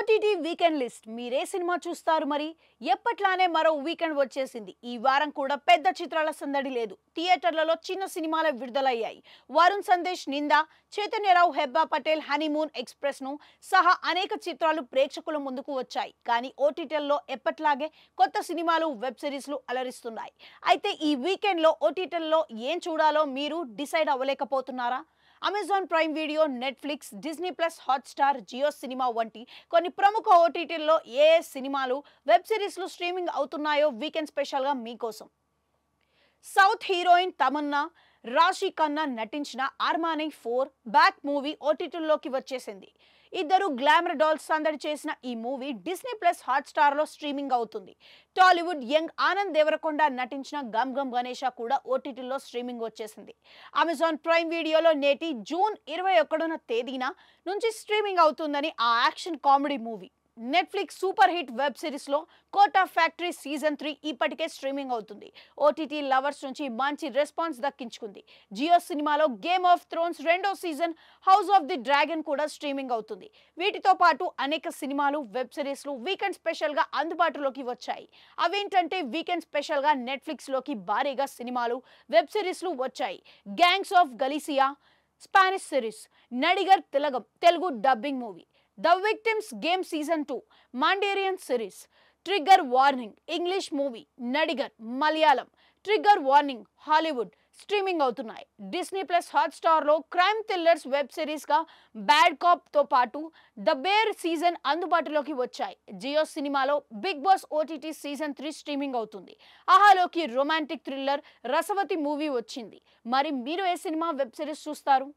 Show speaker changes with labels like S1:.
S1: OTT weekend list మీరే cinema చూస్తారు మరి ఎప్పట్లానే మరో వీకెండ్ వచ్చేసింది. ఈ వారం కూడా పెద్ద చిత్రాల సందడి లేదు. థియేటర్లలో చిన్న సినిమాల విడుదలయ్యాయి. వరుణ్ సందేశ్ నింద, చైతన్యరావు హెబ్బా పటేల్ హనీమూన్ ఎక్స్ప్రెస్ ను సహా అనేక చిత్రాలు ప్రేక్షకుల ముందుకు వచ్చాయి. కానీ ఓటీటీల్లో ఎప్పట్లాగే కొత్త సినిమాలు, వెబ్ సిరీస్లు అలరిస్తున్నాయి. అయితే ఈ వీకెండ్ లో ఓటీటీల్లో ఏం చూడాలో మీరు డిసైడ్ అవ్వలేకపోతున్నారా? Amazon Prime video, Netflix, Disney plus, Hotstar, Jio cinema వంటి కొన్ని ప్రముఖ ఓటీటీల్లో ఏ సినిమాలు, వెబ్ సిరీస్లు స్ట్రీమింగ్ అవుతున్నాయో వీకెండ్ స్పెషల్గా మీకోసం. సౌత్ హీరోయిన్ తమన్నా, రాశి ఖన్నా నటించిన అర్మానీ 4 బ్యాక్ మూవీ ఓటీటీలోకి వచ్చేసింది. ఇద్దరు గ్లామర్ డాల్స్ సందడి చేసిన ఈ మూవీ డిస్నీ ప్లస్ హాట్స్టార్ లో స్ట్రీమింగ్ అవుతుంది. టాలీవుడ్ యంగ్ ఆనంద్ దేవరకొండ నటించిన గమ్ గమ్ గణేష కూడా ఓటీటీలో స్ట్రీమింగ్ వచ్చేసింది. అమెజాన్ ప్రైమ్ వీడియోలో నేటి జూన్ 21న తేదీన నుంచి స్ట్రీమింగ్ అవుతుందని ఆ action comedy movie. Netflix super hit web series లో కోటా ఫ్యాక్టరీ సీజన్ 3 ఇప్పటికే స్ట్రీమింగ్ అవుతుంది. ఓటీటీ లవర్స్ నుంచి మంచి రెస్పాన్స్ దక్కించుకుంది. జియో సినిమాలో గేమ్ ఆఫ్ థ్రోన్స్ రెండో season, house of the dragon కూడా స్ట్రీమింగ్ అవుతుంది. వీటితో పాటు అనేక సినిమాలు, వెబ్ సిరీస్లు వీకెండ్ స్పెషల్ గా అందుబాటులోకి వచ్చాయి. అవేంటంటే వీకెండ్ స్పెషల్ గా నెట్ఫ్లిక్స్ లోకి భారీగా సినిమాలు, వెబ్ సిరీస్లు వచ్చాయి. Gangs of Galicia Spanish series, Nadigar Thilagam Telugu dubbing movie, the victims game season 2 Mandarin series, trigger warning English movie, Nadigar Malayalam, trigger warning Hollywood streaming అవుతున్నాయి. డిస్నీ ప్లస్ హాట్స్టార్ లో క్రైమ్ థ్రిల్లర్స్ వెబ్ సిరీస్ గా bad cop తో పాటు the bear season అందుబాటులోకి వచ్చాయి. జియో సినిమాలో Bigg Boss OTT season 3 streaming అవుతుంది. ఆహాలోకి రొమాంటిక్ థ్రిల్లర్ రసవతి మూవీ వచ్చింది. మరి మీరు ఏ సినిమా, వెబ్ సిరీస్ చూస్తారు?